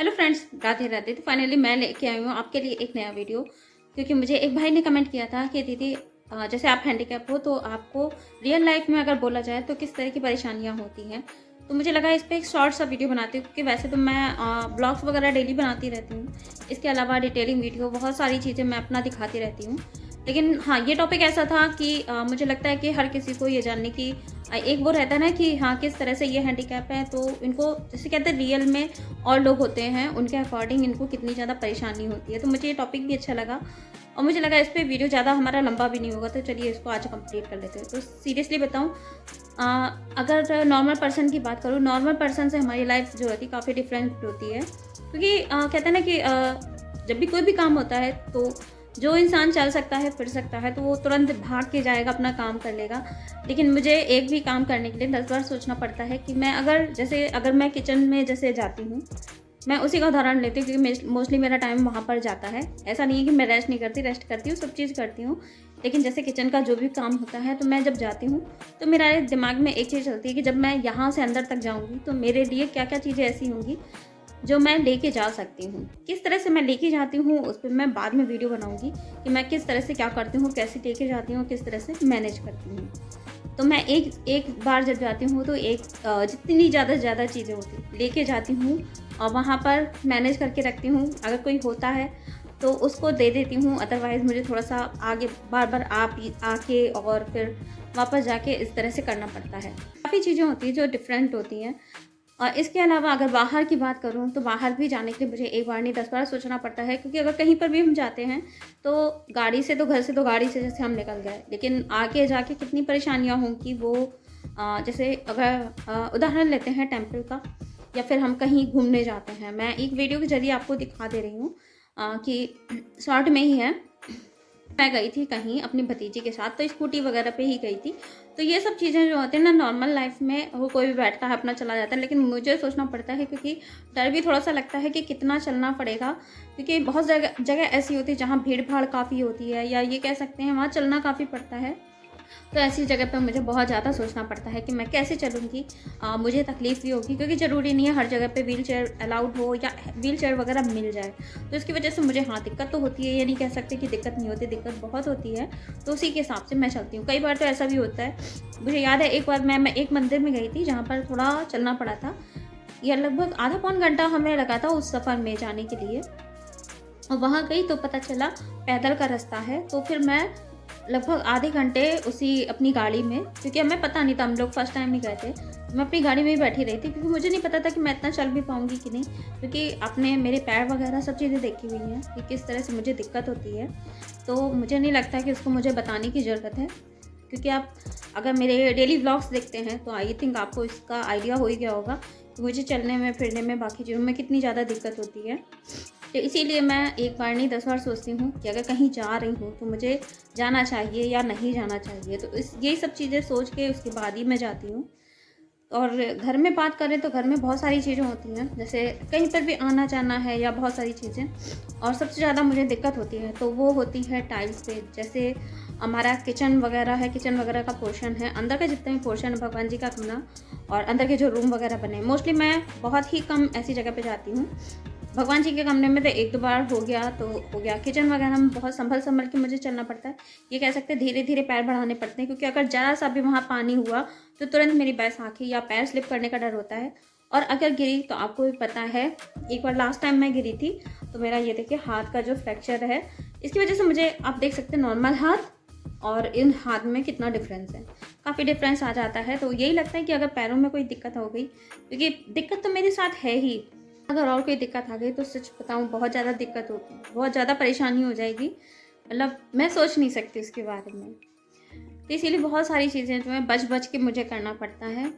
Hello friends, Radhe Radhe. तो finally मैं लेके आई हूँ आपके लिए एक नया वीडियो, क्योंकि मुझे एक भाई ने कमेंट किया था कि दीदी जैसे आप हैंडीकैप हो तो आपको रियल लाइफ में अगर बोला जाए तो किस तरह की परेशानियाँ होती हैं। तो मुझे लगा इस पर एक शॉर्ट सा वीडियो बनाती हूँ, क्योंकि वैसे तो मैं ब्लॉग्स वगैरह डेली बनाती रहती हूँ। इसके अलावा डिटेलिंग वीडियो बहुत सारी चीज़ें मैं अपना दिखाती रहती हूँ। लेकिन हाँ, ये टॉपिक ऐसा था कि मुझे लगता है कि हर किसी को ये जानने की एक वो रहता है ना कि हाँ, किस तरह से ये हैंडीकैप है, तो इनको जैसे कहते हैं रियल में और लोग होते हैं उनके अकॉर्डिंग इनको कितनी ज़्यादा परेशानी होती है। तो मुझे ये टॉपिक भी अच्छा लगा और मुझे लगा इस पे वीडियो ज़्यादा हमारा लंबा भी नहीं होगा, तो चलिए इसको आज कंप्लीट कर लेते हैं। तो सीरियसली बताऊँ, अगर नॉर्मल पर्सन की बात करूँ, नॉर्मल पर्सन से हमारी लाइफ जो होती है काफ़ी डिफरेंट होती है, क्योंकि कहते हैं ना कि जब भी कोई भी काम होता है तो जो इंसान चल सकता है, फिर सकता है, तो वो तुरंत भाग के जाएगा, अपना काम कर लेगा। लेकिन मुझे एक भी काम करने के लिए 10 बार सोचना पड़ता है कि मैं अगर मैं किचन में जैसे जाती हूँ, मैं उसी का उदाहरण लेती हूँ, क्योंकि मोस्टली मेरा टाइम वहाँ पर जाता है। ऐसा नहीं है कि मैं रेस्ट नहीं करती, रेस्ट करती हूँ, सब चीज़ करती हूँ। लेकिन जैसे किचन का जो भी काम होता है, तो मैं जब जाती हूँ तो मेरे दिमाग में एक चीज़ चलती है कि जब मैं यहाँ से अंदर तक जाऊँगी तो मेरे लिए क्या क्या चीज़ें ऐसी होंगी जो मैं लेके जा सकती हूँ। किस तरह से मैं लेके जाती हूँ उस पर मैं बाद में वीडियो बनाऊँगी कि मैं किस तरह से क्या करती हूँ, कैसे लेके जाती हूँ, किस तरह से मैनेज करती हूँ। तो मैं एक बार जब जाती हूँ तो जितनी ज़्यादा से ज़्यादा चीज़ें होती लेके जाती हूँ और वहाँ पर मैनेज करके रखती हूँ। अगर कोई होता है तो उसको दे देती हूँ, अदरवाइज़ मुझे थोड़ा-सा आगे बार-बार आके और फिर वापस जाके इस तरह से करना पड़ता है। काफ़ी चीज़ें होती हैं जो डिफरेंट होती हैं। और इसके अलावा अगर बाहर की बात करूँ तो बाहर भी जाने के लिए मुझे एक बार नहीं 10 बार सोचना पड़ता है, क्योंकि अगर कहीं पर भी हम जाते हैं तो गाड़ी से, तो घर से तो गाड़ी से जैसे हम निकल गए, लेकिन आगे जाके कितनी परेशानियाँ होंगी वो जैसे अगर उदाहरण लेते हैं टेम्पल का, या फिर हम कहीं घूमने जाते हैं। मैं एक वीडियो के ज़रिए आपको दिखा दे रही हूँ कि शॉर्ट में ही है। मैं गई थी कहीं अपनी भतीजी के साथ, तो स्कूटी वगैरह पे ही गई थी। तो ये सब चीज़ें जो होती हैं ना, नॉर्मल लाइफ में वो कोई भी बैठता है अपना चला जाता है, लेकिन मुझे सोचना पड़ता है, क्योंकि डर भी थोड़ा सा लगता है कि कितना चलना पड़ेगा, क्योंकि बहुत जगह जगह ऐसी होती है जहाँ भीड़ भाड़ काफ़ी होती है, या ये कह सकते हैं वहाँ चलना काफ़ी पड़ता है। तो ऐसी जगह पे मुझे बहुत ज़्यादा सोचना पड़ता है कि मैं कैसे चलूँगी। मुझे तकलीफ़ भी होगी, क्योंकि ज़रूरी नहीं है हर जगह पे व्हील चेयर अलाउड हो या व्हील चेयर वगैरह मिल जाए। तो इसकी वजह से मुझे हाँ, दिक्कत तो होती है, ये नहीं कह सकते कि दिक्कत नहीं होती, दिक्कत बहुत होती है। तो उसी के हिसाब से मैं चलती हूँ। कई बार तो ऐसा भी होता है, मुझे याद है एक बार मैं एक मंदिर में गई थी जहाँ पर थोड़ा चलना पड़ा था, या लगभग आधा पौन घंटा हमें लगा था उस सफ़र में जाने के लिए। और वहाँ गई तो पता चला पैदल का रास्ता है, तो फिर मैं लगभग आधे घंटे उसी अपनी गाड़ी में, क्योंकि हमें पता नहीं था, हम लोग फर्स्ट टाइम ही गए थे, मैं अपनी गाड़ी में ही बैठी रही थी, क्योंकि मुझे नहीं पता था कि मैं इतना चल भी पाऊँगी कि नहीं, क्योंकि आपने मेरे पैर वगैरह सब चीज़ें देखी हुई हैं कि किस तरह से मुझे दिक्कत होती है। तो मुझे नहीं लगता कि उसको मुझे बताने की ज़रूरत है, क्योंकि आप अगर मेरे डेली व्लॉग्स देखते हैं तो आई थिंक आपको इसका आइडिया हो ही गया होगा कि मुझे चलने में, फिरने में, बाकी चीज़ों में कितनी ज़्यादा दिक्कत होती है। तो इसीलिए मैं एक बार नहीं 10 बार सोचती हूँ कि अगर कहीं जा रही हूँ तो मुझे जाना चाहिए या नहीं जाना चाहिए। तो यही सब चीज़ें सोच के उसके बाद ही मैं जाती हूँ। और घर में बात करें तो घर में बहुत सारी चीज़ें होती हैं, जैसे कहीं पर भी आना जाना है या बहुत सारी चीज़ें। और सबसे ज़्यादा मुझे दिक्कत होती है तो वो होती है टाइल्स पे। जैसे हमारा किचन वगैरह है, किचन वगैरह का पोर्शन है, अंदर का जितना भी पोर्शन है, भगवान जी का कमरा और अंदर के जो रूम वगैरह बने हैं, मोस्टली मैं बहुत ही कम ऐसी जगह पे जाती हूँ। भगवान जी के कमरे में तो 1-2 बार हो गया तो हो गया। किचन वगैरह में बहुत संभल के मुझे चलना पड़ता है। ये कह सकते हैं धीरे-धीरे पैर बढ़ाने पड़ते हैं, क्योंकि अगर ज़रा सा भी वहाँ पानी हुआ तो तुरंत मेरी बैस आँखें या पैर स्लिप करने का डर होता है। और अगर गिरी तो आपको भी पता है, एक बार लास्ट टाइम मैं गिरी थी तो मेरा ये देखिए हाथ का जो फ्रैक्चर है, इसकी वजह से मुझे आप देख सकते हैं नॉर्मल हाथ और इन हाथ में कितना डिफरेंस है, काफ़ी डिफरेंस आ जाता है। तो यही लगता है कि अगर पैरों में कोई दिक्कत हो गई, क्योंकि दिक्कत तो मेरे साथ है ही, अगर और कोई दिक्कत आ गई तो सच बताऊँ बहुत ज़्यादा दिक्कत होगी, बहुत ज़्यादा परेशानी हो जाएगी, मतलब मैं सोच नहीं सकती उसके बारे में। तो इसीलिए बहुत सारी चीज़ें जो हैं बच के मुझे करना पड़ता है।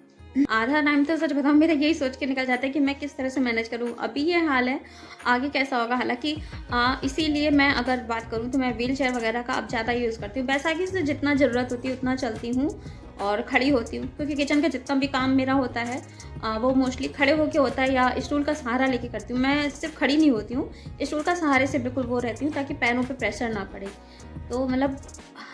आधा टाइम तो सच बताऊँ मेरा यही सोच के निकल जाता है कि मैं किस तरह से मैनेज करूँ। अभी ये हाल है, आगे कैसा होगा। हालाँकि इसीलिए मैं अगर बात करूँ तो मैं व्हीलचेयर वगैरह का अब ज़्यादा यूज़ करती हूँ। बैसाखी से जितना ज़रूरत होती है उतना चलती हूँ और खड़ी होती हूँ, क्योंकि किचन का जितना भी काम मेरा होता है वो मोस्टली खड़े होके होता है या स्टूल का सहारा लेके करती हूँ। मैं सिर्फ खड़ी नहीं होती हूँ, स्टूल का सहारे से बिल्कुल वो रहती हूँ ताकि पैरों पे प्रेशर ना पड़े। तो मतलब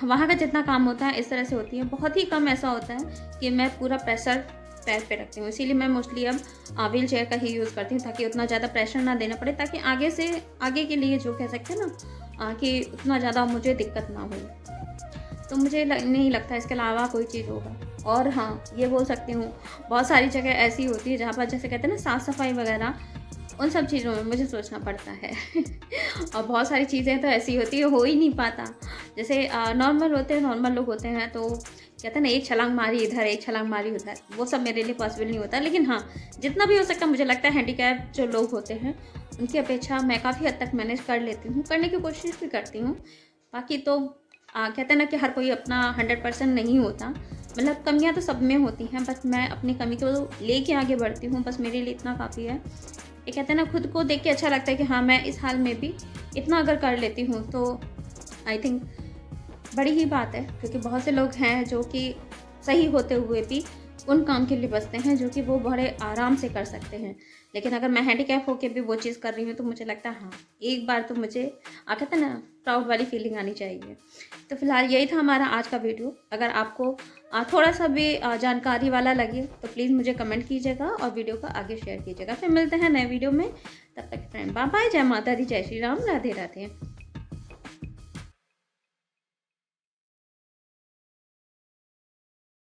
वहाँ का जितना काम होता है इस तरह से होती है। बहुत ही कम ऐसा होता है कि मैं पूरा प्रेशर पैर पे रखती हूँ, इसीलिए मैं मोस्टली अब व्हील चेयर का ही यूज़ करती हूँ, ताकि उतना ज़्यादा प्रेशर ना देना पड़े, ताकि आगे के लिए जो कह सकते हैं ना कि उतना ज़्यादा मुझे दिक्कत ना हो। तो मुझे नहीं लगता इसके अलावा कोई चीज़ होगा। और हाँ, ये बोल सकती हूँ, बहुत सारी जगह ऐसी होती है जहाँ पर जैसे कहते हैं ना साफ़ सफाई वगैरह, उन सब चीज़ों में मुझे सोचना पड़ता है। और बहुत सारी चीज़ें तो ऐसी होती है, हो ही नहीं पाता। जैसे नॉर्मल लोग होते हैं, तो कहते हैं ना एक छलांग मारी इधर, एक छलांग मारी उधर, वो सब मेरे लिए पॉसिबल नहीं होता। लेकिन हाँ, जितना भी हो सकता है मुझे लगता है हैंडीकैप जो लोग होते हैं उनकी अपेक्षा मैं काफ़ी हद तक मैनेज कर लेती हूँ, करने की कोशिश भी करती हूँ। बाकी तो कहते हैं ना कि हर कोई अपना 100% नहीं होता, मतलब कमियाँ तो सब में होती हैं, बस मैं अपनी कमी को लेके आगे बढ़ती हूँ, बस मेरे लिए इतना काफ़ी है। ये कहते हैं ना खुद को देख के अच्छा लगता है कि हाँ, मैं इस हाल में भी इतना अगर कर लेती हूँ तो आई थिंक बड़ी ही बात है। क्योंकि बहुत से लोग हैं जो कि सही होते हुए भी उन काम के लिए बचते हैं जो कि वो बड़े आराम से कर सकते हैं। लेकिन अगर मैं हैंडीकैप होके भी वो चीज़ कर रही हूँ तो मुझे लगता है हाँ, एक बार तो मुझे कहते हैं ना प्राउड वाली फीलिंग आनी चाहिए। तो फिलहाल यही था हमारा आज का वीडियो। अगर आपको थोड़ा सा भी जानकारी वाला लगे तो प्लीज़ मुझे कमेंट कीजिएगा और वीडियो को आगे शेयर कीजिएगा। फिर मिलते हैं नए वीडियो में, तब तक फ्रेंड बाय बाय। जय माता दी, जय श्री राम, राधे राधे।